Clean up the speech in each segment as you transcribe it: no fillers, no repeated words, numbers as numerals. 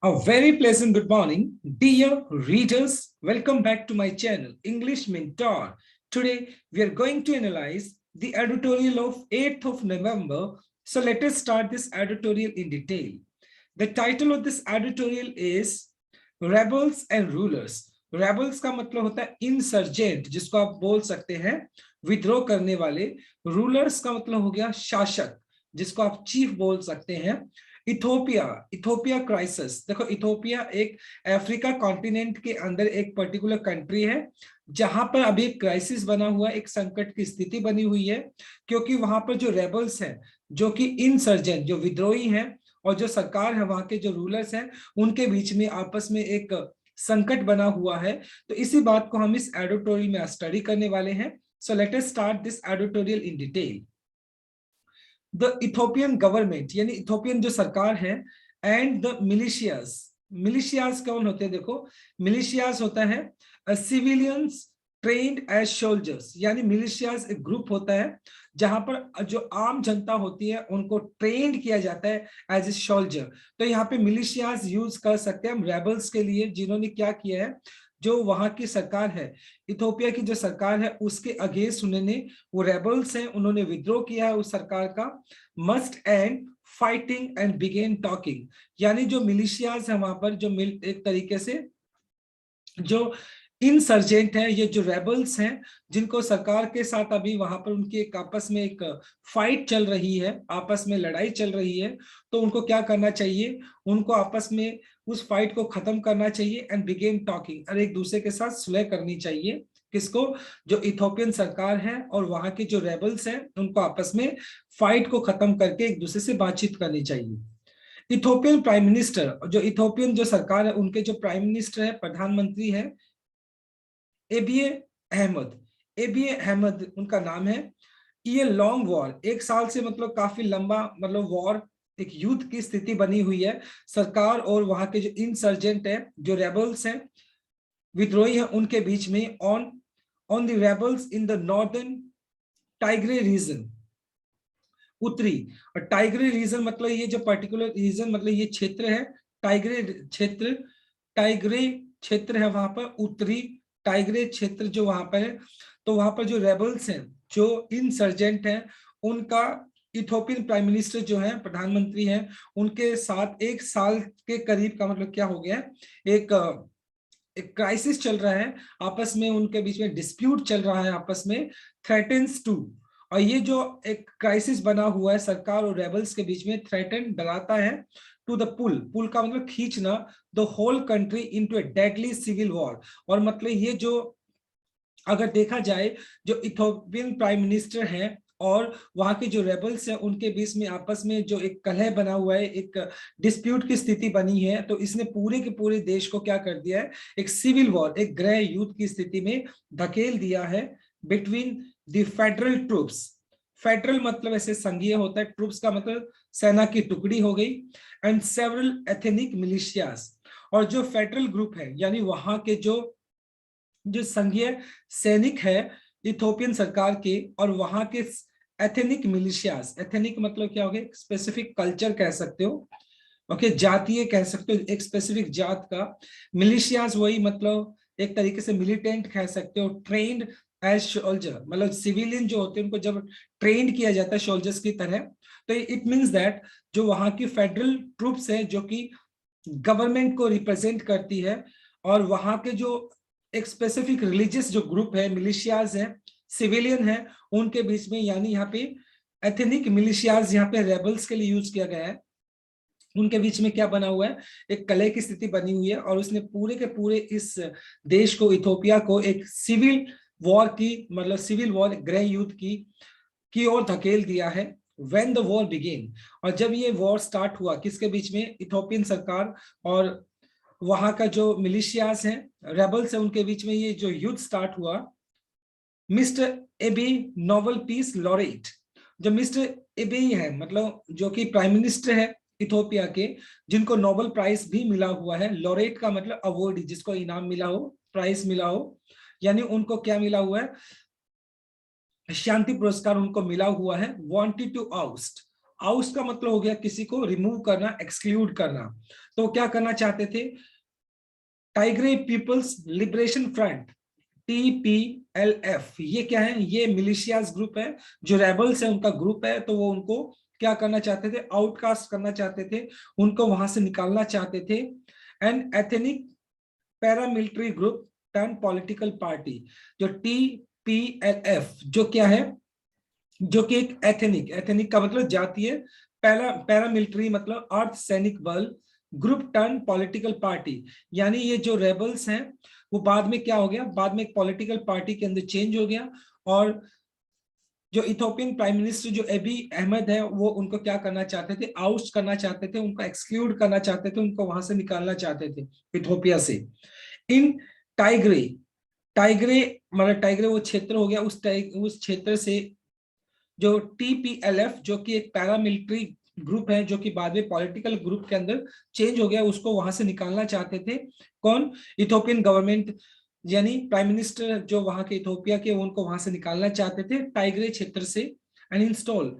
A very pleasant good morning, dear readers. Welcome back to my channel, English Mentor. Today, we are going to analyze the editorial of 8th of November. So let us start this editorial in detail. The title of this editorial is Rebels and Rulers. Rebels का मतलब होता है insurgent, जिसको आप बोल सकते हैं विद्रोह करने वाले. रूलर्स का मतलब हो गया शासक, जिसको आप चीफ बोल सकते हैं. Ethiopia crisis. देखो, इथोपिया एक अफ्रीका कॉन्टिनेंट के अंदर एक पर्टिकुलर कंट्री है जहां पर अभी एक क्राइसिस बना हुआ है, एक संकट की स्थिति बनी हुई है, क्योंकि वहां पर जो रेबल्स हैं, जो कि इंसर्जेंट, जो विद्रोही हैं, और जो सरकार है, वहां के जो रूलर्स हैं, उनके बीच में आपस में एक संकट बना हुआ है. तो इसी बात को हम इस एडिटोरियल में स्टडी करने वाले हैं. So let us start this editorial in detail. The Ethiopian government यानी इथोपियन जो सरकार है एंड द मिलिशियाज. मिलिशियाज कौन होते हैं? देखो, मिलिशियाज होता है सिविलियंस ट्रेन्ड एज सोल्जर्स. यानी मिलिशियाज एक ग्रुप होता है जहां पर जो आम जनता होती है उनको ट्रेंड किया जाता है एज ए सोल्जर. तो यहाँ पे मिलिशियाज यूज कर सकते हैं हम रेबल्स के लिए, जिन्होंने क्या किया है, जो वहां की सरकार है, इथोपिया की जो सरकार है, उसके अगेंस्ट उन्होंने, वो रेबल्स हैं, उन्होंने विद्रोह किया है उस सरकार का. Must end fighting and begin talking. यानी जो मिलिशियाज है वहां पर, जो एक तरीके से जो इंसर्जेंट है, ये जो रेबल्स हैं, जिनको सरकार के साथ अभी वहां पर उनकी एक आपस में एक फाइट चल रही है, आपस में लड़ाई चल रही है, तो उनको क्या करना चाहिए, उनको आपस में उस फाइट को खत्म करना चाहिए एंड बिगेन टॉकिंग, और एक दूसरे के साथ सुलह करनी चाहिए. किसको? जो इथोपियन सरकार है और वहां के जो रेबल्स हैं, उनको आपस में फाइट को खत्म करके एक दूसरे से बातचीत करनी चाहिए. इथोपियन प्राइम मिनिस्टर, जो इथोपियन जो सरकार है, उनके जो प्राइम मिनिस्टर है, प्रधानमंत्री है, एबीए अहमद. एबीए अहमद उनका नाम है. ये लॉन्ग वॉर, एक साल से मतलब काफी लंबा, मतलब वॉर, एक युद्ध की स्थिति बनी हुई है सरकार और वहां के जो इंसर्जेंट है, जो रेबल्स हैं, विद्रोही हैं, उनके बीच में. On on the rebels in the northern Tigray region. उत्तरी और टाइग्रे रीजन मतलब ये जो पर्टिकुलर रीजन, मतलब ये क्षेत्र है टाइग्रे क्षेत्र. टाइग्रे क्षेत्र है वहां पर, उत्तरी टाइग्रे क्षेत्र जो वहां पर है. तो वहां पर जो रेबल्स हैं, जो इंसर्जेंट हैं, उनका इथोपियन प्राइम मिनिस्टर जो है, प्रधानमंत्री हैं, उनके साथ एक साल के करीब का मतलब क्या हो गया, एक एक क्राइसिस चल रहा है आपस में, उनके बीच में डिस्प्यूट चल रहा है आपस में, थ्रेटन्स टू. और ये जो एक क्राइसिस बना हुआ है सरकार और रेबल्स के बीच में, थ्रेटन डराता है टू द पुल. पुल का मतलब खींचना, the whole country into a deadly civil war. और मतलब ये जो, अगर देखा जाए, जो इथोपियन प्राइम मिनिस्टर है और वहां के जो रेबल्स हैं, उनके बीच में आपस में जो एक कलह बना हुआ है, एक डिस्प्यूट की स्थिति बनी है, तो इसने पूरे के पूरे देश को क्या कर दिया है, एक सिविल वॉर, एक गृह युद्ध की स्थिति में धकेल दिया है between the federal troops. Federal मतलब ऐसे संघीय होता है, ट्रूप्स का मतलब सेना की टुकड़ी हो गई, एंड सेवरल एथनिक मिलिशियाज. और जो फेडरल ग्रुप है, यानी वहां के जो जो संघीय सैनिक है इथोपियन सरकार के, और वहां के एथेनिक मिलिशियाज. एथेनिक मतलब क्या हो गया, स्पेसिफिक कल्चर कह सकते हो, ओके, जातीय कह सकते हो, एक स्पेसिफिक जात का. मिलिशियाज वही मतलब एक तरीके से मिलिटेंट कह सकते हो. ट्रेन्ड एज सोल्जर, मतलब सिविलियन जो होते हैं उनको जब ट्रेंड किया जाता है सोल्जर्स की तरह, तो इट मींस दैट जो वहां की फेडरल ट्रूप्स है, जो कि गवर्नमेंट को रिप्रेजेंट करती है, और वहां के जो एक स्पेसिफिक रिलीजियस जो ग्रुप है, मिलिशियाज है, सिविलियन है, उनके बीच में, यानी यहाँ पे एथनिक मिलिशियाज यहाँ पे रेबल्स के लिए यूज किया गया है, उनके बीच में क्या बना हुआ है, एक कलह की स्थिति बनी हुई है, और उसने पूरे के पूरे इस देश को, इथोपिया को, एक सिविल वॉर की, मतलब सिविल वॉर, गृह युद्ध की ओर धकेल दिया है. व्हेन द वॉर बिगेन, और जब ये वॉर स्टार्ट हुआ, किसके बीच में, इथोपियन सरकार और वहां का जो मिलिशियाज हैं, रेबल्स है, उनके बीच में ये जो युद्ध स्टार्ट हुआ. Mister Abiy Nobel peace laureate. जो मिस्टर एबी है, मतलब जो कि प्राइम मिनिस्टर है इथोपिया के, जिनको नोबेल प्राइज भी मिला हुआ है. लॉरेट का मतलब अवार्ड, जिसको इनाम मिला हो, प्राइज मिला हो, यानी उनको क्या मिला हुआ है, शांति पुरस्कार उनको मिला हुआ है. वांटेड टू आउस्ट, आउस्ट का मतलब हो गया किसी को रिमूव करना, एक्सक्लूड करना। तो क्या करना चाहते थे? Tigray People's Liberation Front, TPLF, ये क्या है? ये मिलिशियाज ग्रुप है, जो रेबल्स है उनका ग्रुप है। तो वो उनको क्या करना चाहते थे? आउटकास्ट करना चाहते थे, उनको वहां से निकालना चाहते थे। And ethnic paramilitary group turn political party, जो TPLF जो क्या है, जो कि एक एथनिक, एथनिक का मतलब जातीय, पैरामिलिट्री मतलब अर्ध सैनिक बल, ग्रुप टर्न पॉलिटिकल पार्टी, यानी ये जो रेबल्स हैं वो बाद में क्या हो गया? बाद में एक पॉलिटिकल पार्टी के अंदर चेंज हो गया। और जो इथोपियन प्राइम मिनिस्टर जो एबी अहमद है, वो उनको क्या करना चाहते थे? आउस्ट करना चाहते थे, उनको एक्सक्लूड करना चाहते थे, उनको वहां से निकालना चाहते थे इथोपिया से। इन टाइग्रे, टाइग्रे मतलब टाइग्रे वो क्षेत्र हो गया, उस क्षेत्र से जो TPLF जो कि एक पैरामिलिट्री ग्रुप है, जो कि बाद में पॉलिटिकल ग्रुप के अंदर चेंज हो गया, उसको वहां से निकालना चाहते थे। कौन? इथोपियन गवर्नमेंट, यानी प्राइम मिनिस्टर जो वहां के इथोपिया के, उनको वहां से निकालना चाहते थे टाइग्रे क्षेत्र से। एंड इंस्टॉल,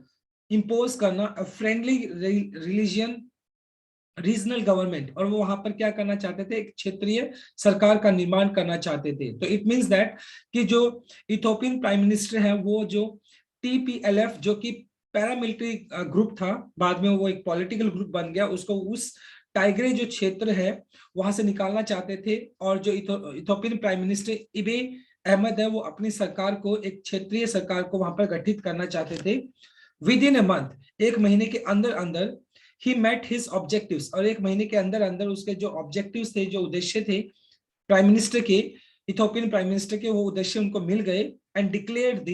इंपोज करना फ्रेंडली रिलीजियन रीजनल गवर्नमेंट, और वो वहां पर क्या करना चाहते थे? एक क्षेत्रीय सरकार का निर्माण करना चाहते थे। तो इट मींस दैट कि जो इथोपियन प्राइम मिनिस्टर है, वो जो TPLF जो कि पैरामिलिट्री ग्रुप था, बाद में वो एक पॉलिटिकल ग्रुप बन गया, उसको उस टाइग्रे जो क्षेत्र है वहां से निकालना चाहते थे। और जो इथोपियन प्राइम मिनिस्टर इबे अहमद है, वो अपनी सरकार को, एक क्षेत्रीय सरकार को वहां पर गठित करना चाहते थे। विद इन ए मंथ, एक महीने के अंदर अंदर, ही मेट हिज ऑब्जेक्टिव्स, और एक महीने के अंदर अंदर उसके जो ऑब्जेक्टिव्स थे, जो उद्देश्य थे प्राइम मिनिस्टर के, इथोपियन प्राइम मिनिस्टर के, वो उद्देश्य उनको मिल गए। And declared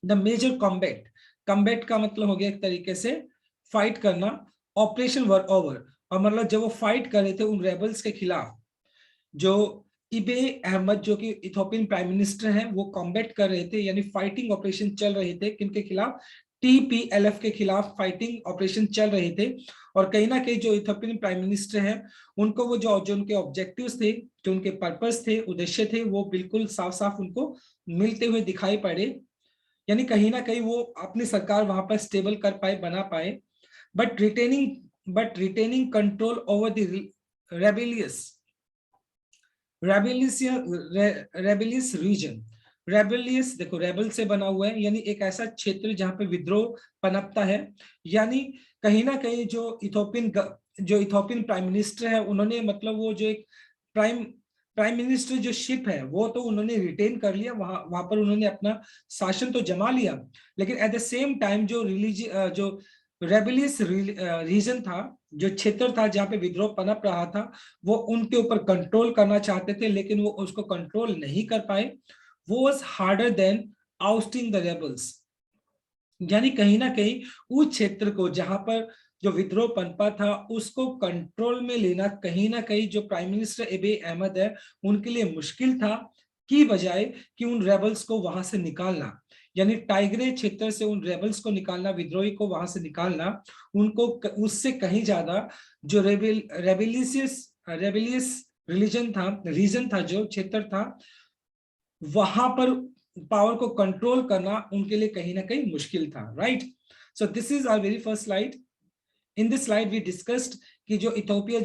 the major combat, combat का मतलब हो गया एक तरीके से फाइट करना, ऑपरेशन वर ओवर। और मतलब जब वो फाइट कर रहे थे उन रेबल्स के खिलाफ, जो इबे अहमद जो कि इथोपियन प्राइम मिनिस्टर हैं, वो कॉम्बैट कर रहे थे, यानी फाइटिंग ऑपरेशन चल रहे थे। किनके खिलाफ? TPLF के खिलाफ फाइटिंग ऑपरेशन चल रहे थे। और कहीं ना कहीं जो इथोपियन प्राइम मिनिस्टर हैं, उनको वो जो उनके ऑब्जेक्टिव्स थे, जो उनके पर्पस थे, उद्देश्य थे, वो बिल्कुल साफ साफ उनको मिलते हुए दिखाई पड़े। यानी कहीं ना कहीं वो अपनी सरकार वहां पर स्टेबल कर पाए, बना पाए। But retaining control over the rebellious rebellious region. Rebellious देखो, रेबल से बना हुआ है, यानी एक ऐसा क्षेत्र जहां पे विद्रोह पनपता है। यानी कहीं ना कहीं जो इथोपियन प्राइम मिनिस्टर है, उन्होंने मतलब वो जो एक प्राइम प्राइम मिनिस्टर जो शिप है, वो तो उन्होंने रिटेन कर लिया, वहां पर उन्होंने अपना शासन तो जमा लिया। लेकिन एट द सेम टाइम जो रेबेलियस रीजन था, जो क्षेत्र था जहाँ पे विद्रोह पनप रहा था, वो उनके ऊपर कंट्रोल करना चाहते थे, लेकिन वो उसको कंट्रोल नहीं कर पाए। वो was harder than ousting the rebels. यानी कहीं ना कहीं उस क्षेत्र को जहां पर जो विद्रोह पनपा था, उसको कंट्रोल में लेना कहीं ना कहीं जो प्राइम मिनिस्टर एबे अहमद है, उनके लिए मुश्किल था, की बजाय कि उन रेबल्स को वहां से निकालना। यानी टाइग्रे क्षेत्र से उन रेबल्स को निकालना, विद्रोही को वहां से निकालना, उनको उससे कहीं ज्यादा जो रेबेलियस रिलीजन था, रीजन था, जो क्षेत्र था, वहां पर पावर को कंट्रोल करना उनके लिए कहीं ना कहीं मुश्किल था। Right? So this is our very first slide. In this slide we discussed कि जो इथोपिया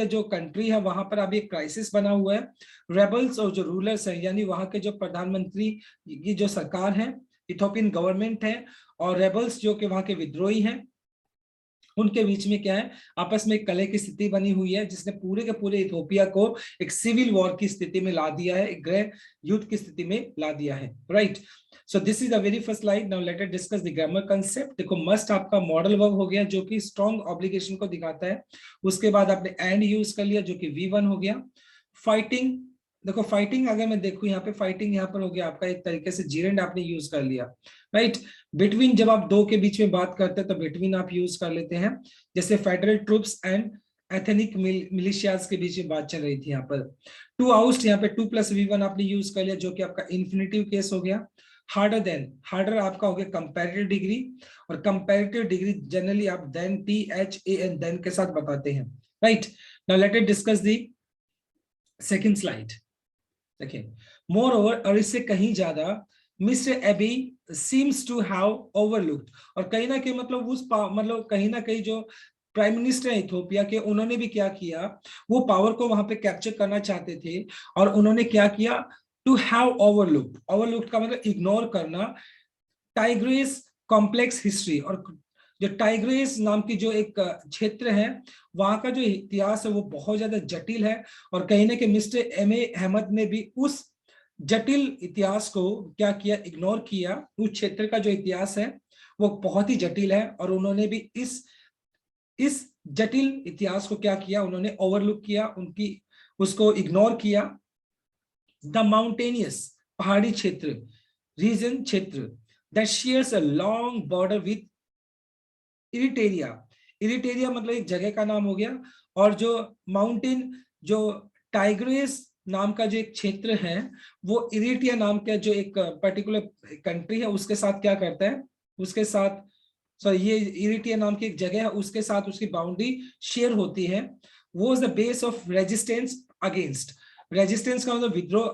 जो कंट्री है, वहां पर अभी एक क्राइसिस बना हुआ है। रेबल्स और जो रूलर्स हैं, यानी वहां के जो प्रधानमंत्री की जो सरकार है, इथोपियन गवर्नमेंट है, और रेबल्स जो कि वहां के विद्रोही हैं, उनके बीच में क्या है? आपस में एक कलह की स्थिति बनी हुई है, जिसने पूरे के पूरे इथोपिया को एक सिविल वॉर की स्थिति में ला दिया है, एक गृह युद्ध की स्थिति में ला दिया है। Right? So this is the very first slide. Now let us discuss the grammar concept. देखो, मस्ट आपका मॉडल वर्ब हो गया, जो कि स्ट्रॉन्ग ऑब्लिगेशन को दिखाता है। उसके बाद आपने एंड यूज कर लिया, जो कि V1 हो गया। फाइटिंग, देखो फाइटिंग अगर मैं देखूं, यहाँ पे फाइटिंग यहाँ पर हो गया आपका एक तरीके से जीरेंड आपने यूज कर लिया। राइट? बिटवीन, जब आप दो के बीच में बात करते हैं तो बिटवीन आप यूज कर लेते हैं, जैसे federal troops and ethnic militias के बीच में बात चल रही थी यहाँ पर। टू आउस्ट, यहाँ पे 2+V1 आपने यूज कर लिया, जो कि आपका इन्फिनेटिव केस हो गया। हार्डर देन, हार्डर आपका हो गया कंपैरेटिव डिग्री, और कंपैरेटिव डिग्री जनरली आप देन THAN देन के साथ बताते हैं। Right? Now let us discuss the second slide. देखिए, मोर ओवर, और इससे कहीं ज्यादा, mister Abiy seems to have overlooked, और कहीं ना कहीं मतलब मतलब कहीं ना कहीं जो प्राइम मिनिस्टर है इथियोपिया के, उन्होंने भी क्या किया, वो पावर को वहां पे कैप्चर करना चाहते थे, और उन्होंने क्या किया, टू हैव ओवरलुक्ड, ओवरलुक्ड का मतलब इग्नोर करना, टाइग्रिस कॉम्प्लेक्स हिस्ट्री, और जो टाइग्रिस नाम की जो एक क्षेत्र है, वहां का जो इतिहास है वो बहुत ज्यादा जटिल है, और कहीं ना कहीं मिस्टर एम ए अहमद ने भी उस जटिल इतिहास को क्या किया, इग्नोर किया। उस क्षेत्र का जो इतिहास है वो बहुत ही जटिल है, और उन्होंने भी इस जटिल इतिहास को क्या किया, उन्होंने ओवरलुक किया, उनकी उसको इग्नोर किया। द माउंटेनियस, पहाड़ी क्षेत्र, रीजन क्षेत्र, that shares a long border with Eritrea, Eritrea मतलब एक जगह का नाम हो गया, और जो माउंटेन, जो टाइग्रेस नाम का जो एक क्षेत्र है, वो इरिटिया नाम का जो एक पर्टिकुलर कंट्री है उसके साथ क्या करता है, उसके साथ, सॉरी, ये इरिटिया नाम की एक जगह है, उसके साथ उसकी बाउंड्री शेयर होती है। वो is the base of resistance against, resistance का मतलब विद्रोह,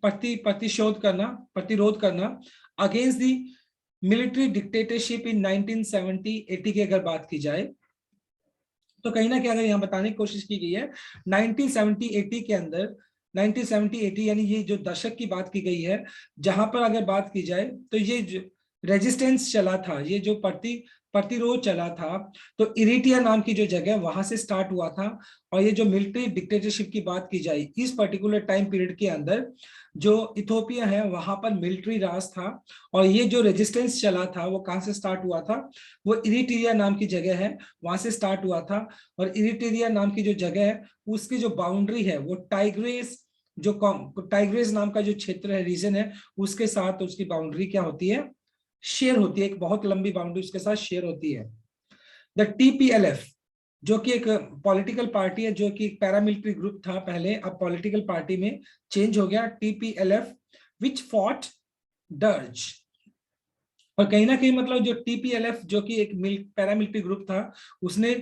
प्रतिशोध करना, प्रतिरोध करना, अगेंस्ट दी मिलिट्री डिक्टेटरशिप इन 1970-80 की अगर बात की जाए, तो कहीं ना कहीं अगर यहाँ बताने की कोशिश की गई है 1970-80 के अंदर, 1970-80 यानी ये जो दशक की बात की गई है, जहां पर अगर बात की जाए तो ये जो रेजिस्टेंस चला था, ये जो प्रतिरोध चला था, तो इरिटिया नाम की जो जगह वहां से स्टार्ट हुआ था। और ये जो मिलिट्री डिक्टेटरशिप की बात की जाए, इस पर्टिकुलर टाइम पीरियड के अंदर जो इथोपिया है वहां पर मिलिट्री राज था, और ये जो रेजिस्टेंस चला था वो कहां से स्टार्ट हुआ था, वो इरिटिया नाम की जगह है, वहां से स्टार्ट हुआ था। और इरिटेरिया नाम की जो जगह है उसकी जो बाउंड्री है वो टाइग्रेस, जो टाइग्रेस नाम का जो क्षेत्र है, रीजन है, उसके साथ उसकी बाउंड्री क्या होती है, शेयर होती है, एक बहुत लंबी बाउंड्री उसके साथ शेयर होती है। द टीपीएलएफ, जो कि एक पॉलिटिकल पार्टी है, जो कि एक पैरामिलिट्री ग्रुप था पहले, अब पॉलिटिकल पार्टी में चेंज हो गया, टीपीएलएफ विच फॉट डर्ज, और कहीं ना कहीं मतलब जो टीपीएलएफ जो कि एक पैरामिलिट्री ग्रुप था, उसने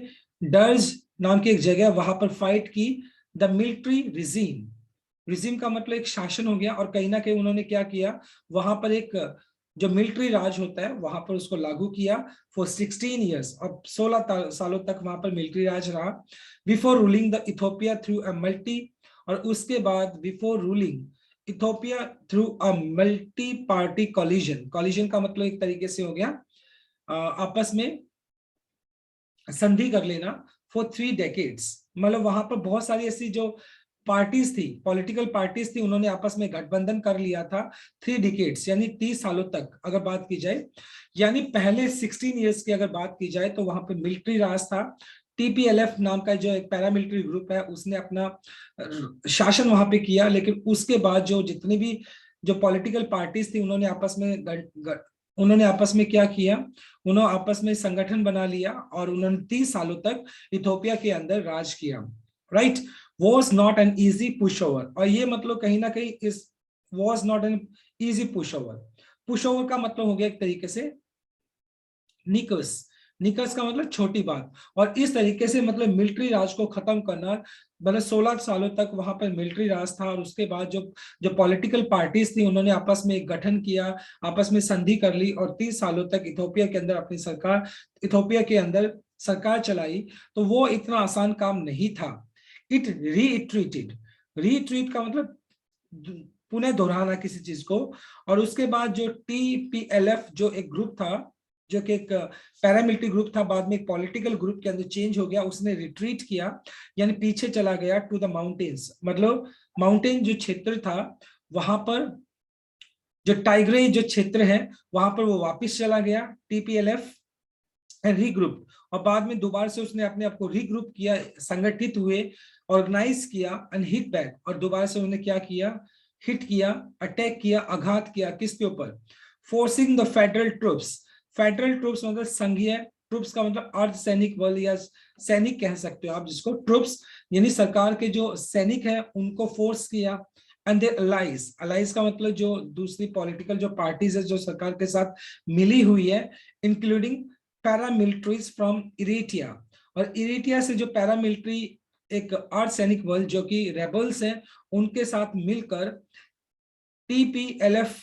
डर्ज नाम की एक जगह वहां पर फाइट की द मिलिट्री रिजीम, रिजीम का मतलब एक शासन हो गया, और कहीं ना कहीं उन्होंने क्या किया, वहां पर एक जो मिलिट्री राज होता है वहां पर उसको लागू किया फॉर 16 ईयर्स, अब 16 सालों तक वहां पर मिलिट्री राज रहा, before ruling the Ethiopia through a multi, और उसके बाद before ruling Ethiopia through a multi party collision, collision का मतलब एक तरीके से हो गया आपस में संधि कर लेना, फॉर 3 डेकेड्स, मतलब वहां पर बहुत सारी ऐसी जो पार्टीज थी, पॉलिटिकल पार्टीज थी, उन्होंने आपस में गठबंधन कर लिया था 3 डेकेड्स, यानी 30 सालों तक अगर बात की जाए, यानी पहले 16 ईयर्स की अगर बात की जाए तो वहां पे मिलिट्री राज था। टीपीएलएफ नाम का जो एक पैरामिलिट्री ग्रुप है उसने अपना शासन वहां पे किया, लेकिन उसके बाद जो जितनी भी जो पॉलिटिकल पार्टीज थी उन्होंने आपस में उन्होंने आपस में क्या किया, उन्होंने आपस में संगठन बना लिया, और उन्होंने 30 सालों तक इथोपिया के अंदर राज किया। Right, was not an easy push over, और ये मतलब कहीं ना कहीं इस was not an easy push over, push over का मतलब हो गया एक तरीके से निकस, निकस का मतलब छोटी बात, और इस तरीके से मतलब मिलिट्री राज को खत्म करना, मतलब 16 सालों तक वहां पर मिलिट्री राज था, और उसके बाद जो जो पॉलिटिकल पार्टीज थी उन्होंने आपस में एक गठन किया, आपस में संधि कर ली, और 30 सालों तक इथोपिया के अंदर अपनी सरकार, इथोपिया के अंदर सरकार चलाई, तो वो इतना आसान काम नहीं था। इट रीइट्रीटेड, रीइट्रीट का मतलब पुनः दोहराना किसी चीज को, और उसके बाद जो टीपीएलएफ जो एक ग्रुप था, जो कि एक पैरामिलिट्री ग्रुप था, बाद में एक पॉलिटिकल ग्रुप के अंदर चेंज हो गया, उसने रिट्रीट किया, यानी पीछे चला गया टू द माउंटेन्स, मतलब माउंटेन जो क्षेत्र था वहां पर, जो टाइग्रे जो क्षेत्र है वहां पर वो वापस चला गया टीपीएलएफ एंड रीग्रुप, और बाद में दोबारा से उसने अपने आप को रीग्रुप किया, संगठित हुए, ऑर्गेनाइज किया एंड हिट बैक, और दोबारा से उन्होंने क्या किया, हिट किया, अटैक किया, आघात किया, किसके ऊपर, forcing the federal troops, federal troops मतलब संघीय ट्रूप्स का मतलब अर्ध सैनिक बल या सैनिक कह सकते हो आप जिसको, ट्रूप्स यानी सरकार के जो सैनिक है उनको फोर्स किया, एंड देयर अलाइज, अलाइज का मतलब जो दूसरी पॉलिटिकल जो पार्टीज है जो सरकार के साथ मिली हुई है, इंक्लूडिंग पैरामिलिट्रीज फ्रॉम इरिटिया, और इरिटिया से जो पैरामिलिट्री एक अर्धसैनिक बल जो कि रेबल्स हैं उनके साथ मिलकर टीपीएलएफ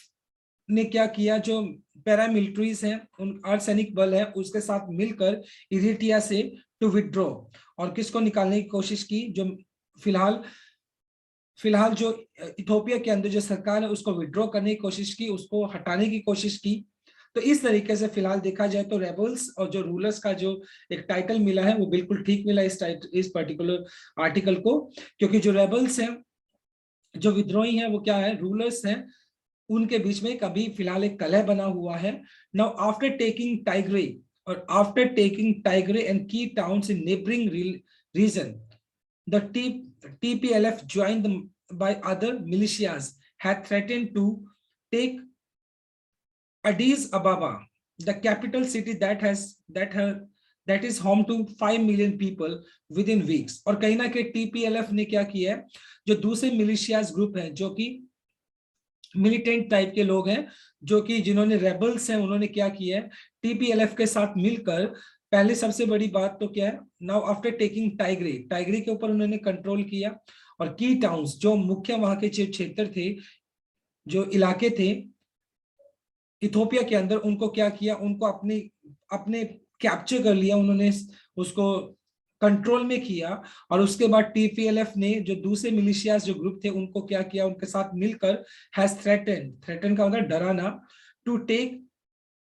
ने क्या किया, जो पैरामिलिट्रीज हैं, उन अर्धसैनिक बल है, उसके साथ मिलकर इरिट्रिया से टू विड्रॉ, और किसको निकालने की कोशिश की, जो फिलहाल जो इथोपिया के अंदर जो सरकार है उसको विड्रॉ करने की कोशिश की, उसको हटाने की कोशिश की। तो इस तरीके से फिलहाल देखा जाए तो रेबल्स और जो रूलर्स का जो एक टाइटल मिला है वो बिल्कुल ठीक मिला इस पर्टिकुलर आर्टिकल को, क्योंकि जो रेबल्स हैं, जो विद्रोही हैं, वो क्या है, रूलर्स हैं, उनके बीच में कभी फिलहाल एक कलह बना हुआ है। Now after taking Tigray and key towns in neighbouring region, the TPLF joined by other militias had threatened to take Addis Ababa, the capital city that is home to 5 million people within weeks। और कहीं ना कहीं TPLF ने क्या किया है, जो दूसरे मिलिशियाज ग्रुप हैं, जो कि मिलिटेंट टाइप के लोग हैं, जो कि जिन्होंने रेबल्स हैं, उन्होंने क्या किया है, TPLF के साथ मिलकर, पहले सबसे बड़ी बात तो क्या है, नाउ आफ्टर टेकिंग टाइग्रे के ऊपर उन्होंने कंट्रोल किया, और की टाउन्स, जो मुख्य वहां के क्षेत्र थे, जो इलाके थे इथोपिया के अंदर, उनको क्या किया, उनको अपने अपने कैप्चर कर लिया, उन्होंने उसको कंट्रोल में किया। और उसके बाद टीपीएलएफ ने जो दूसरे मिलिशियाज जो ग्रुप थे उनको क्या किया, उनके साथ मिलकर हैज थ्रेटन का मतलब डराना, टू टेक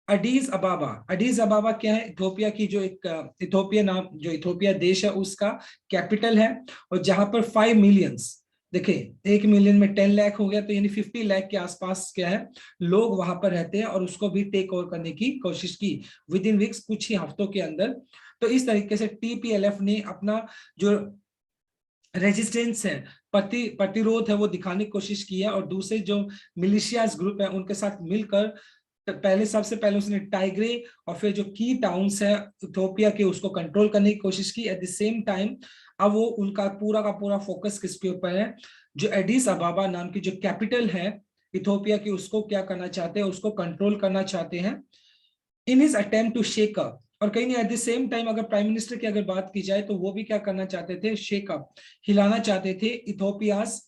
अडीज अबाबा क्या है, इथोपिया की जो एक इथोपिया देश है उसका कैपिटल है, और जहां पर 5 मिलियंस, देखिए 1 मिलियन में 10 लाख हो गया, तो यानी 50 लाख के आसपास क्या है, लोग वहां पर रहते हैं, और उसको भी टेक ओवर करने की कोशिश की विद इन वीक्स, कुछ ही हफ्तों के अंदर। तो इस तरीके से टीपीएलएफ ने अपना जो रेजिस्टेंस है, प्रतिरोध है, वो दिखाने की कोशिश की है, और दूसरे जो मिलिशियाज ग्रुप है उनके साथ मिलकर सबसे पहले उसने टाइग्रे और फिर जो की टाउन्स है इथोपिया के, उसको कंट्रोल करने की कोशिश की। एट द सेम टाइम अब वो उनका पूरा का पूरा फोकस किसके ऊपर है, जो एडिस अबाबा नाम की जो कैपिटल है इथोपिया की, उसको क्या करना चाहते हैं, उसको कंट्रोल करना चाहते हैं in his attempt to shake up. और कहीं नहीं, एट द सेम टाइम अगर प्राइम मिनिस्टर की अगर बात की जाए तो वो भी क्या करना चाहते थे, शेक अप, हिलाना चाहते थे इथोपियाज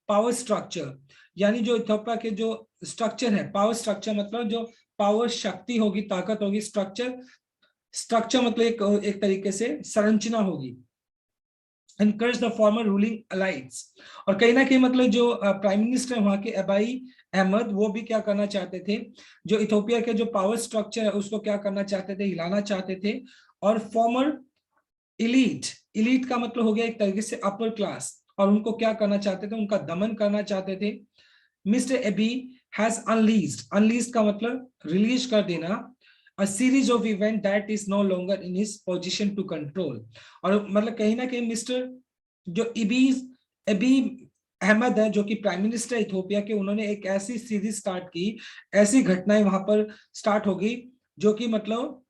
पावर स्ट्रक्चर, यानी जो इथोपिया के जो स्ट्रक्चर है, पावर स्ट्रक्चर मतलब जो पावर शक्ति होगी, ताकत होगी, स्ट्रक्चर मतलब एक तरीके से संरचना होगी, encourage the former ruling elites। और कहीं ना कहीं मतलब जो प्राइम मिनिस्टर वहां के अबाई अहमद, वो भी क्या करना चाहते थे, जो इथोपिया के जो पावर स्ट्रक्चर है उसको क्या करना चाहते थे, हिलाना चाहते थे। और फॉर्मर इलीट का मतलब हो गया एक तरीके से अपर क्लास, और उनको क्या करना चाहते थे, उनका दमन करना चाहते थे। मिस्टर एबी हैज अनलीज्ड का मतलब रिलीज कर देना, a series of event that is no longer in his position to control। और मतलब कहीं ना कहीं मिस्टर जो एबी अहमद है, जो कि प्राइम मिनिस्टर इथोपिया के, उन्होंने एक ऐसी सीरीज स्टार्ट की, ऐसी घटनाएं वहां पर स्टार्ट हो गई जो कि मतलब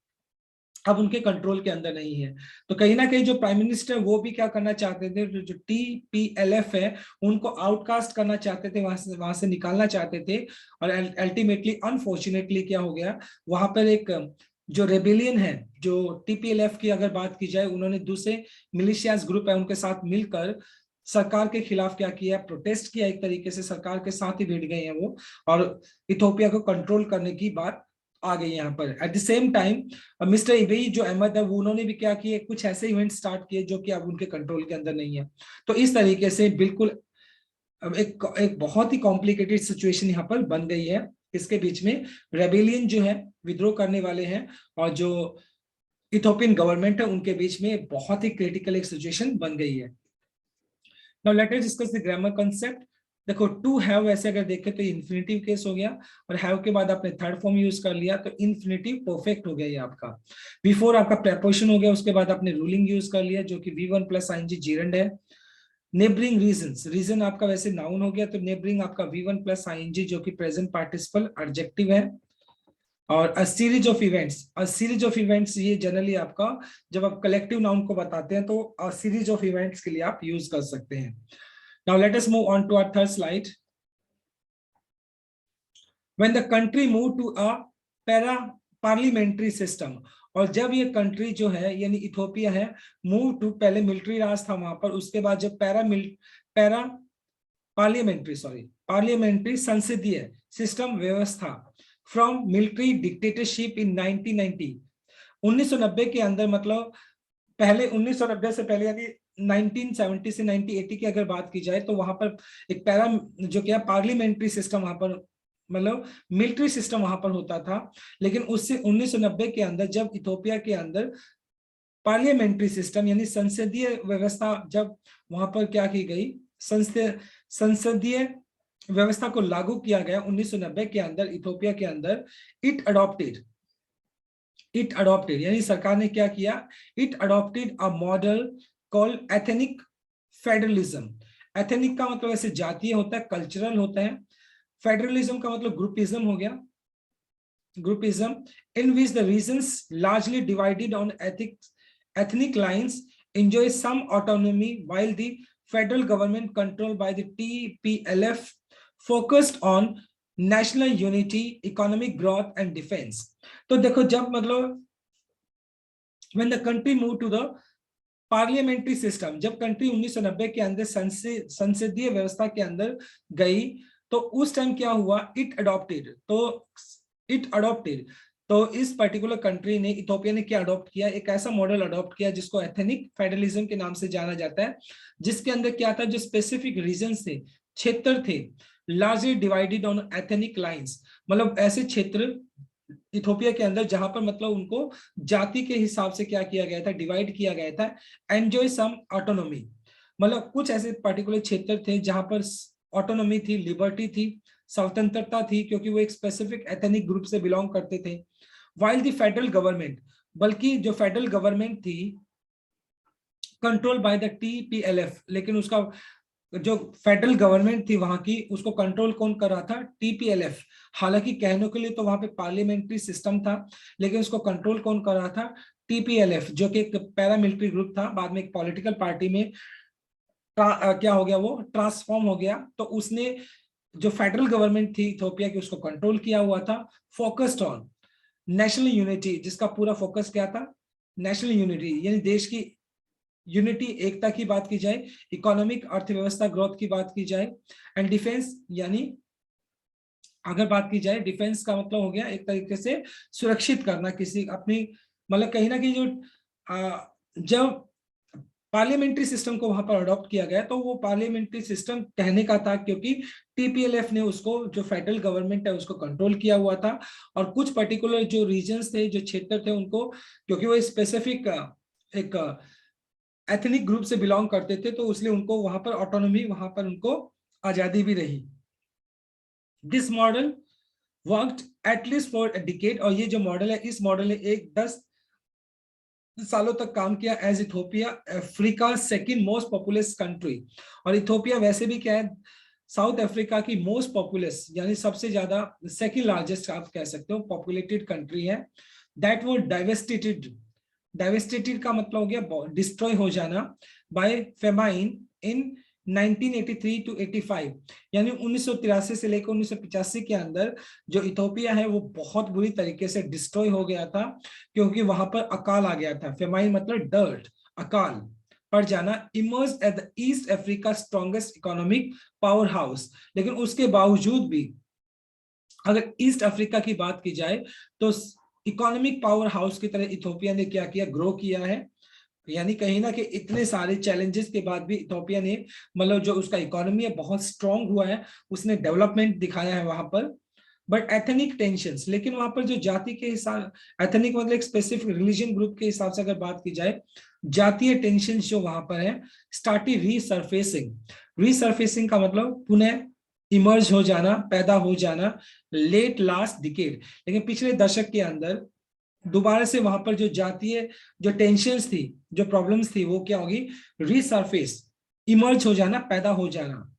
अब उनके कंट्रोल के अंदर नहीं है। तो कहीं ना कहीं जो प्राइम मिनिस्टर वो भी क्या करना चाहते थे, जो टीपीएलएफ है उनको आउटकास्ट करना चाहते थे, वहां से निकालना चाहते थे। और अल्टीमेटली अनफॉर्चुनेटली क्या हो गया, वहां पर एक जो रेबेलियन है, जो टीपीएलएफ की अगर बात की जाए, उन्होंने दूसरे मिलिशियाज ग्रुप है उनके साथ मिलकर सरकार के खिलाफ क्या किया, प्रोटेस्ट किया, एक तरीके से सरकार के साथ ही भिड़ गए हैं वो, और इथोपिया को कंट्रोल करने की बात आ गई यहाँ पर। At the same time mister Abiy जो अहमद है, वो उन्होंने भी क्या किए, कुछ ऐसे इवेंट स्टार्ट किए जो कि अब उनके कंट्रोल के अंदर नहीं है। तो इस तरीके से बिल्कुल एक बहुत ही कॉम्प्लिकेटेड सिचुएशन यहाँ पर बन गई है। इसके बीच में रेबेलियन जो है, विद्रोह करने वाले हैं, और जो इथोपियन गवर्नमेंट है, उनके बीच में बहुत ही क्रिटिकल एक सिचुएशन बन गई है। Now let us discuss the grammar concept. देखो टू हैव वैसे अगर देखें तो इन्फिनेटिव केस हो गया, और हैव के बाद आपने थर्ड फॉर्म यूज कर लिया तो इन्फिनेटिव परफेक्ट हो गया ये आपका। बिफोर आपका प्रेपोजिशन हो गया, उसके बाद आपने रूलिंग यूज कर लिया जो कि V1 प्लस आईएनजी जीरेंड है। नेबरिंग रीजन आपका वैसे नाउन हो गया, तो नेबरिंग आपका V1 प्लस आईएनजी जो कि प्रेजेंट पार्टिसिपल एडजेक्टिव है। और अ सीरीज ऑफ इवेंट्स ये जनरली आपका जब आप कलेक्टिव नाउन को बताते हैं तो अ सीरीज ऑफ इवेंट्स के लिए आप यूज कर सकते हैं। Now let us move on to our third slide. When the country moved to a parliamentary system, और जब ये कंट्री जो है यानी इथोपिया है, मूव टू, पहले मिलिट्री राज था वहां पर, उसके बाद जब पैरा पार्लियामेंट्री पार्लियामेंट्री संसदीय सिस्टम व्यवस्था फ्रॉम मिलिट्री डिक्टेटरशिप इन 1990। 1990 के अंदर, मतलब पहले 1990 से पहले यानी 1970 से 1980 की अगर बात की जाए तो वहां पर एक जो क्या पार्लियामेंट्री सिस्टम वहां पर, मतलब मिलिट्री सिस्टम वहां पर होता था। लेकिन उससे 1990 के अंदर जब इथोपिया के अंदर पार्लियामेंट्री सिस्टम यानी संसदीय व्यवस्था जब वहां पर क्या की गई, संसदीय व्यवस्था को लागू किया गया 1990 के अंदर इथोपिया के अंदर, इट अडॉप्टेड यानी सरकार ने क्या किया, it adopted a model called ethnic federalism. Ethnic का मतलब ऐसे जातीय होता है, कल्चरल होता है। फेडरलिज्म का मतलब ग्रुपिज्म हो गया, groupism, in which the regions largely divided on ethnic lines enjoy some autonomy while the federal government controlled by the TPLF focused on national unity, economic growth and defense। तो देखो जब मतलब when the country moved to the parliamentary system, जब country 1990 के अंदर संसदीय व्यवस्था के अंदर गई तो उस टाइम क्या हुआ, इट अडॉप्टेड तो इस पर्टिकुलर कंट्री ने, इथोपिया ने क्या अडॉप्ट किया, एक ऐसा मॉडल अडॉप्ट किया जिसको एथनिक फेडरलिज्म के नाम से जाना जाता है, जिसके अंदर क्या था, जो स्पेसिफिक रीजन्स थे, क्षेत्र थे, largely divided on ethnic lines, मतलब ऐसे क्षेत्र इथोपिया के अंदर जहां पर मतलब उनको जाति के हिसाब से क्या किया गया था, डिवाइड किया गया था। एंजॉय सम ऑटोनॉमी, मतलब कुछ ऐसे पर्टिकुलर क्षेत्र थे जहां पर ऑटोनॉमी थी, लिबर्टी थी, स्वतंत्रता थी, क्योंकि वो एक स्पेसिफिक एथनिक ग्रुप से बिलोंग करते थे। वाइल द फेडरल गवर्नमेंट, बल्कि जो फेडरल गवर्नमेंट थी कंट्रोल बाय द TPLF, लेकिन उसका जो फेडरल गवर्नमेंट थी वहां की, उसको कंट्रोल कौन कर रहा था, TPLF। हालांकि कहने के लिए तो वहां पे पार्लियामेंट्री सिस्टम था, लेकिन उसको कंट्रोल कौन कर रहा था, TPLF, जो कि एक पैरामिलिट्री ग्रुप था, बाद में एक पॉलिटिकल पार्टी में क्या हो गया, वो ट्रांसफॉर्म हो गया। तो उसने जो फेडरल गवर्नमेंट थी इथोपिया की, उसको कंट्रोल किया हुआ था, फोकस्ड ऑन नेशनल यूनिटी, जिसका पूरा फोकस क्या था, नेशनल यूनिटी यानी देश की यूनिटी, एकता की बात की जाए, इकोनॉमिक अर्थव्यवस्था ग्रोथ की बात की जाए, एंड डिफेंस यानी अगर बात की जाए, डिफेंस का मतलब हो गया एक तरीके से सुरक्षित करना किसी अपनी, मतलब कहीं ना कहीं जो जब पार्लियामेंट्री सिस्टम को वहां पर अडॉप्ट किया गया तो वो पार्लियामेंट्री सिस्टम कहने का था क्योंकि TPLF ने उसको, जो फेडरल गवर्नमेंट है, उसको कंट्रोल किया हुआ था, और कुछ पर्टिकुलर जो रीजन्स थे, जो क्षेत्र थे, उनको क्योंकि वो स्पेसिफिक एक एथनिक ग्रुप से बिलोंग करते थे तो इसलिए उनको वहां पर ऑटोनॉमी, वहां पर उनको आजादी भी रही। This model worked at least for a decade, और ये जो मॉडल है, इस मॉडल ने 10 सालों तक काम किया as Ethiopia Africa second most populous country. और इथोपिया वैसे भी क्या है, साउथ अफ्रीका की मोस्ट पॉपुलस यानी सबसे ज्यादा, सेकंड लार्जेस्ट आप कह सकते हो पॉपुलेटेड कंट्री है। दैट वो डाइवेस्टेटेड का मतलब हो गया डिस्ट्रॉय हो जाना बाय फेमाइन इन 1983 टू 85, यानी 1983 से लेकर 1985 के अंदर जो इथोपिया है वो बहुत बुरी तरीके से डिस्ट्रॉय हो गया था, क्योंकि वहां पर अकाल आ गया था। फेमाइन मतलब डर्ट, अकाल पड़ जाना। Emerge at the east Africa strongest economic power house, लेकिन उसके बावजूद भी अगर ईस्ट अफ्रीका की बात की जाए तो इकोनॉमिक पावर हाउस की तरह इथोपिया ने क्या किया, ग्रो किया है। यानी कहीं ना कि इतने सारे चैलेंजेस के बाद भी इथोपिया ने, मतलब जो उसका इकोनॉमी है बहुत स्ट्रांग हुआ है, उसने डेवलपमेंट दिखाया है वहां पर। बट एथनिक टेंशंस, लेकिन वहां पर जो जाति के हिसाब, एथनिक मतलब एक स्पेसिफिक रिलीजन ग्रुप के हिसाब से अगर बात की जाए, जातीय टेंशन जो वहां पर है, स्टार्टेड रीसर्फेसिंग का मतलब पुनः इमर्ज हो जाना, पैदा हो जाना, लेट लास्ट डिकेड, लेकिन पिछले दशक के अंदर दोबारा से वहां पर जो जातीय जो टेंशंस थी, जो प्रॉब्लम्स थी, वो क्या होगी, रीसरफेस, इमर्ज हो जाना, पैदा हो जाना।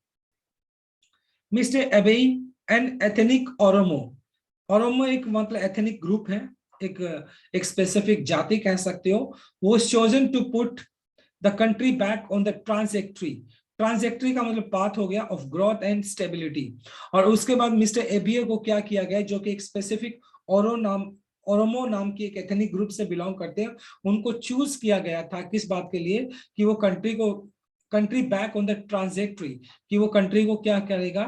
मिस्टर एबेई एंड एथनिक ओरोमो एक मतलब एथनिक ग्रुप है, एक स्पेसिफिक जाति कह सकते हो, वो chosen to put the country back on the trajectory का मतलब पाथ हो गया ऑफ ग्रोथ एंड स्टेबिलिटी। और उसके बाद मिस्टर एबियो को क्या किया गया, जो कि एक स्पेसिफिक ओरोमो नाम की एक एथनिक ग्रुप से बिलोंग करते हैं, उनको चूज किया गया था किस बात के लिए, कि वो country back on the trajectory, कि वो कंट्री को क्या करेगा,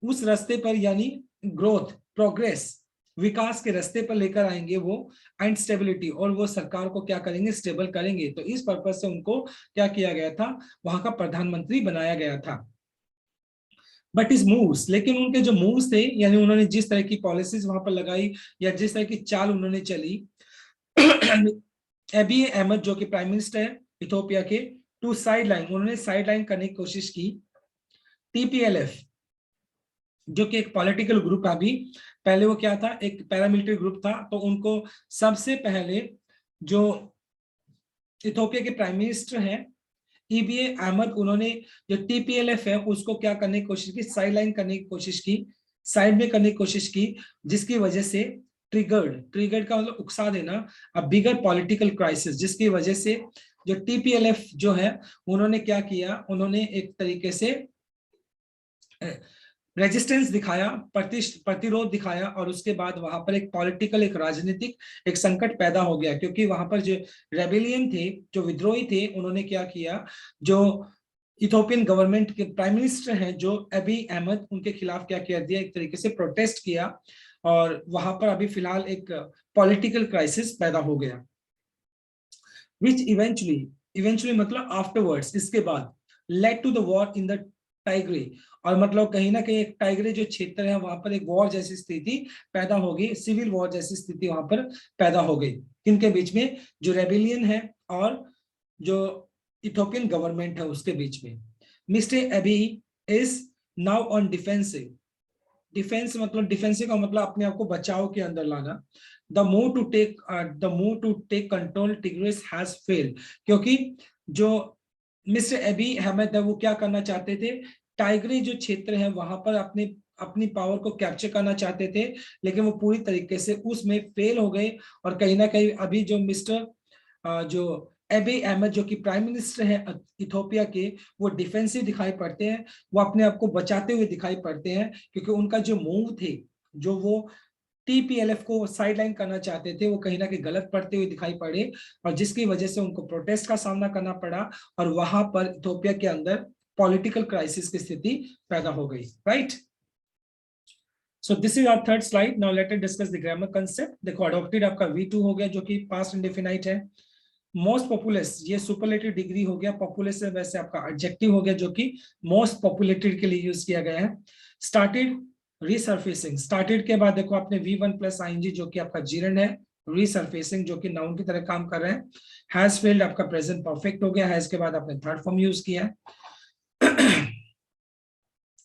उस रास्ते पर, यानी ग्रोथ, प्रोग्रेस, विकास के रास्ते पर लेकर आएंगे वो, एंड स्टेबिलिटी, और वो सरकार को क्या करेंगे, स्टेबल करेंगे। तो इस पर्पज से उनको क्या किया गया था, वहां का प्रधानमंत्री बनाया गया था। बट इज मूव्स, लेकिन उनके जो मूव्स थे, यानी उन्होंने जिस तरह की पॉलिसीज वहां पर लगाई या जिस तरह की चाल उन्होंने चली, एबी अहमद जो कि प्राइम मिनिस्टर है इथोपिया के, टू साइड लाइन, उन्होंने साइड लाइन करने की कोशिश की टीपीएलएफ, जो कि एक पॉलिटिकल ग्रुप था। अभी पहले वो क्या था, एक पैरामिलिट्री ग्रुप था। तो उनको सबसे पहले जो इथोपिया के प्राइम मिनिस्टर हैं ईबीए अहमद, उन्होंने जो टीपीएलएफ है उसको क्या करने की कोशिश की, साइड लाइन करने की कोशिश की, साइड में करने की कोशिश की, जिसकी वजह से ट्रिगर्ड का मतलब उकसा देना, अब बिगर पॉलिटिकल क्राइसिस, जिसकी वजह से जो टीपीएलएफ जो है उन्होंने क्या किया, उन्होंने एक तरीके से रेजिस्टेंस दिखाया, प्रतिरोध दिखाया, और उसके बाद वहां पर एक पॉलिटिकल, एक राजनीतिक एक संकट पैदा हो गया। क्योंकि वहां पर जो रेबेलियन थे, जो विद्रोही थे, उन्होंने क्या किया, जो इथोपियन गवर्नमेंट के प्राइम मिनिस्टर हैं जो अबी अहमद, उनके खिलाफ क्या किया दिया, एक तरीके से प्रोटेस्ट किया, और वहां पर अभी फिलहाल एक पॉलिटिकल क्राइसिस पैदा हो गया, विच इवेंचुअली मतलब आफ्टरवर्ड्स, इसके बाद led to the war in the Tigray, और मतलब कहीं ना कहीं एक टाइग्रे जो क्षेत्र है वहां पर एक वॉर जैसी स्थिति पैदा हो गई, सिविल वॉर जैसी स्थिति वहां पर पैदा हो गई। किनके बीच में, जो रेबिलियन है और जो इथोपियन गवर्नमेंट है उसके बीच में। Mister Abiy is now on defensive, defensive का मतलब अपने आप को बचाव के अंदर लाना। The move to take control Tigris has failed, क्योंकि जो मिस्टर एबी अहमद है वो क्या करना चाहते थे, टाइग्री जो क्षेत्र है वहां पर अपनी पावर को कैप्चर करना चाहते थे, लेकिन वो पूरी तरीके से उसमें फेल हो गए। और कहीं ना कहीं अभी जो जो एबी अहमद जो कि प्राइम मिनिस्टर है इथोपिया के, वो डिफेंसिव दिखाई पड़ते हैं, वो अपने आप को बचाते हुए दिखाई पड़ते हैं, क्योंकि उनका जो मूव थे, जो वो टीपीएलएफ को साइडलाइन करना चाहते थे, वो कहीं ना कहीं गलत पड़ते हुए दिखाई पड़े, और जिसकी वजह से उनको प्रोटेस्ट का सामना करना पड़ा, और वहां पर इथोपिया के अंदर पॉलिटिकल क्राइसिस की स्थिति पैदा हो गई, right. So this is our third slide. Now let us discuss the grammar concept. देखो अडॉप्टेड आपका V2 हो गया, जो कि पास्ट इंडेफिनाइट है। मोस्ट पॉपुलस, ये सुपरलेटिव डिग्री हो गया, पॉपुलस से वैसे आपका एडजेक्टिव हो गया, जो कि मोस्ट पॉपुलेटेड के लिए यूज किया गया है। स्टार्टेड, रीसर्फेसिंग, स्टार्टेड के बाद देखो आपने V1 प्लस आईएनजी जो कि आपका जीरन है, रीसर्फेसिंग जो कि नाउन की तरह काम कर रहे हैं। हैज फेल्ड आपका प्रेजेंट परफेक्ट हो गया, हैज के बाद आपने थर्ड फॉर्म यूज किया है।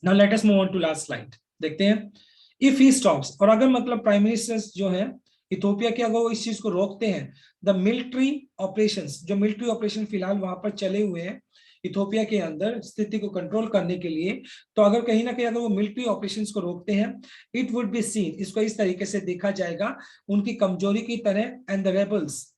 Now let us move on to last slide। देखते हैं, इफ ही स्टॉप्स, और अगर मतलब प्राइम मिनिस्टर जो है इथोपिया के, अगर वो इस चीज को रोकते हैं, द मिलिट्री ऑपरेशंस, जो मिलिट्री ऑपरेशन फिलहाल वहां पर चले हुए हैं इथोपिया के अंदर स्थिति को कंट्रोल करने के लिए, तो अगर कहीं ना कहीं अगर वो मिलिट्री ऑपरेशंस को रोकते हैं, इट वुड बी सीन, इसको इस तरीके से देखा जाएगा उनकी कमजोरी की तरह, एंड द रेबल्स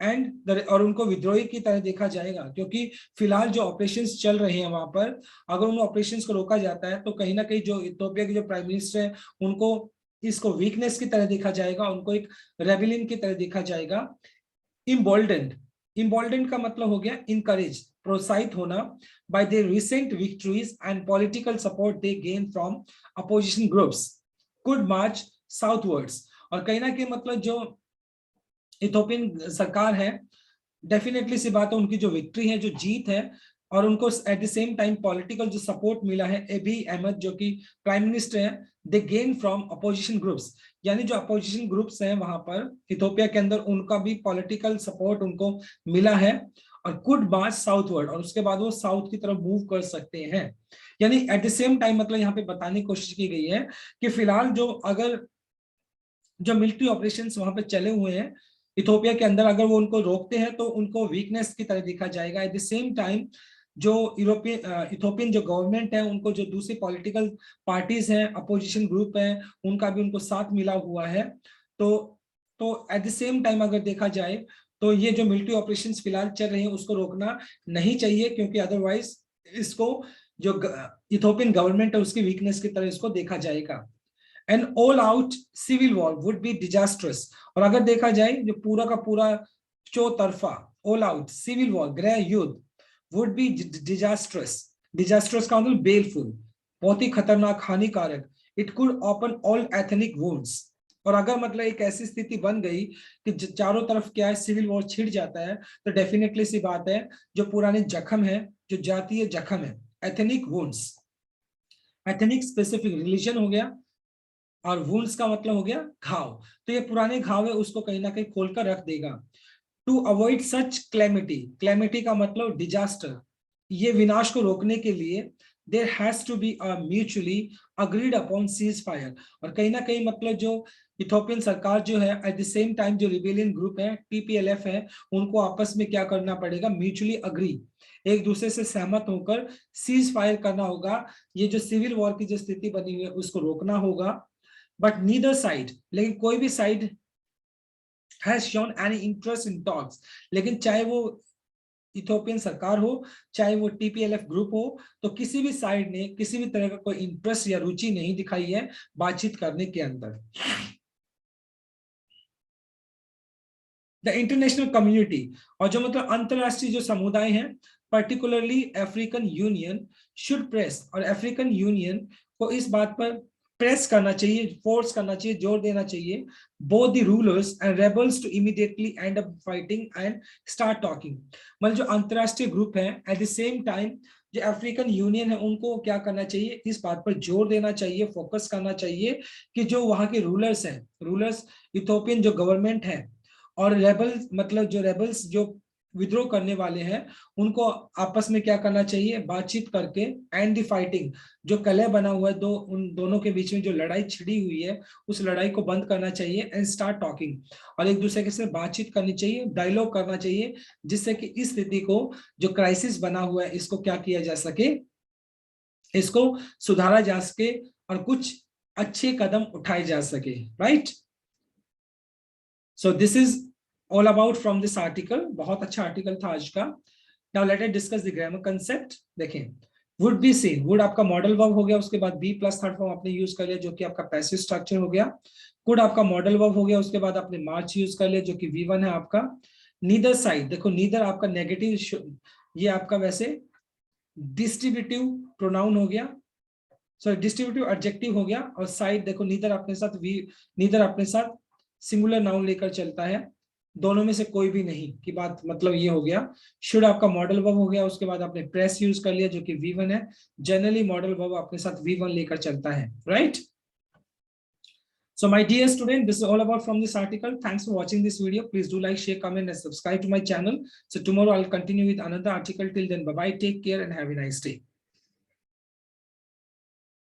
और उनको विद्रोही की तरह देखा जाएगा। क्योंकि फिलहाल जो ऑपरेशंस चल रहे हैं वहां पर, अगर उन ऑपरेशंस को रोका जाता है, तो कहीं ना कहीं जो इथोपिया के जो प्राइम मिनिस्टर है उनको इसको वीकनेस की तरह देखा जाएगा, उनको एक रेबिलियन की तरह देखा जाएगा। इम्बोल्डेंड का मतलब हो गया इनकरेज, प्रोत्साहित होना, bye there recent victories and political support they gain from opposition groups, could March southwards. और कहीं ना कहीं मतलब जो इथोपियन सरकार है, डेफिनेटली सी बात है, उनकी जो विक्ट्री है, जो जीत है, और उनको eight the same time political जो सपोर्ट मिला है, एबी अहमद जो कि प्राइम मिनिस्टर है, दे गेन फ्रॉम अपोजिशन ग्रुप्स, यानी जो अपोजिशन ग्रुप्स हैं वहां पर इथोपिया के अंदर, उनका भी पॉलिटिकल सपोर्ट उनको मिला है, और कुड मार्च साउथवर्ड, और उसके बाद वो साउथ की तरफ मूव कर सकते हैं। यानी एट द सेम टाइम मतलब यहाँ पे बताने की कोशिश की गई है कि फिलहाल जो मिलिट्री ऑपरेशंस वहां पे चले हुए हैं इथोपिया के अंदर, अगर वो उनको रोकते हैं तो उनको वीकनेस की तरह देखा जाएगा। एट द सेम टाइम जो इथोपियन जो गवर्नमेंट है, उनको जो दूसरी पॉलिटिकल पार्टीज हैं, अपोजिशन ग्रुप है, उनका भी उनको साथ मिला हुआ है। तो एट द सेम टाइम अगर देखा जाए तो ये जो मिलिट्री ऑपरेशंस फिलहाल चल रहे हैं उसको रोकना नहीं चाहिए, क्योंकि अदरवाइज इसको जो इथोपियन गवर्नमेंट है उसकी वीकनेस की तरह इसको देखा जाएगा। An all out civil war would be disastrous, और अगर देखा जाए जो पूरा का पूरा चौतरफा ऑल आउट सिविल वॉर, गृह युद्ध, वुड बी डिजास्ट्रस, डिजास्ट्रस का मतलब बेलफुल, बहुत ही खतरनाक, हानिकारक। It could open all ethnic wounds. और अगर मतलब एक ऐसी स्थिति बन गई कि चारों तरफ क्या है, सिविल वॉर छिड़ जाता है, तो डेफिनेटली सी बात है, जो पुराने जख्म है, जो जातीय जख्म है, ethnic wounds, ethnic specific religion हो गया, और वुंड्स का मतलब हो गया घाव, तो ये पुराने घाव है उसको कहीं ना कहीं खोलकर रख देगा। To avoid such calamity, calamity का मतलब डिजास्टर, ये विनाश को रोकने के लिए there has to be a mutually agreed upon ceasefire. और कहीं ना कहीं मतलब जो इथोपियन सरकार जो है, एट द सेम टाइम जो रिबेलियन ग्रुप है, टीपीएलएफ है, उनको आपस में क्या करना पड़ेगा, म्यूचुअली अग्री, एक दूसरे से सहमत होकर सीज फायर करना होगा। ये जो सिविल वॉर की जो स्थिति बनी हुई है उसको रोकना होगा। बट नीदर साइड, लेकिन कोई भी side has shown any interest in talks, लेकिन चाहे वो इथोपियन सरकार हो, चाहे वो टीपीएलएफ ग्रुप हो, तो किसी भी साइड ने किसी भी तरह का कोई इंटरेस्ट या रुचि नहीं दिखाई है बातचीत करने के अंदर। द इंटरनेशनल कम्युनिटी, और जो मतलब अंतरराष्ट्रीय जो समुदाय है, particularly African union should press, और अफ्रीकन यूनियन को इस बात पर प्रेस करना चाहिए, फोर्स करना चाहिए, जोर देना चाहिए, both the rulers and rebels to immediately end up fighting and start talking. मतलब जो अंतरराष्ट्रीय ग्रुप है, एट द सेम टाइम जो अफ्रीकन यूनियन है, उनको क्या करना चाहिए, इस बात पर जोर देना चाहिए, फोकस करना चाहिए कि जो वहां के रूलर्स हैं, रूलर्स इथोपियन जो गवर्नमेंट है, और रेबल्स मतलब जो रेबल्स जो विद्रोह करने वाले हैं, उनको आपस में क्या करना चाहिए, बातचीत करके एंड द फाइटिंग, जो कलह बना हुआ है दो, उन दोनों के बीच में जो लड़ाई छिड़ी हुई है, उस लड़ाई को बंद करना चाहिए एंड स्टार्ट टॉकिंग, और एक दूसरे के साथ बातचीत करनी चाहिए, डायलॉग करना चाहिए, जिससे कि इस स्थिति को, जो क्राइसिस बना हुआ है, इसको क्या किया जा सके, इसको सुधारा जा सके और कुछ अच्छे कदम उठाए जा सके, right. So this is all about from this article, बहुत अच्छा आर्टिकल था आज का। Now let us discuss the grammar concept। देखें, would be seen, would आपका मॉडल वर्ब हो गया, उसके बाद be प्लस थर्ड फॉर्म आपने यूज कर लिया जो कि आपका पैसिव स्ट्रक्चर हो गया। could आपका मॉडल वर्ब हो गया, उसके बाद आपने मार्च यूज कर लिया जो कि V1 है आपका। नीदर साइड, देखो नीदर आपका नेगेटिव, ये आपका वैसे डिस्ट्रीब्यूटिव प्रोनाउन हो गया, सॉरी डिस्ट्रीब्यूटिव एडजेक्टिव हो गया, और साइड देखो नीदर अपने साथ नीदर अपने साथ सिंगुलर नाउन लेकर चलता है, दोनों में से कोई भी नहीं की बात, मतलब ये हो गया। शुड आपका मॉडल वर्ब हो गया, उसके बाद आपने प्रेस यूज कर लिया जो कि V1 है, जनरली मॉडल वर्ब अपने साथ V1 लेकर चलता है, right. So my dear student, this is all about from this article. Thanks for watching this video. Please do like, share, comment and subscribe to my channel. So tomorrow I'll continue with another article. Till then, bye bye, take care and have a nice day.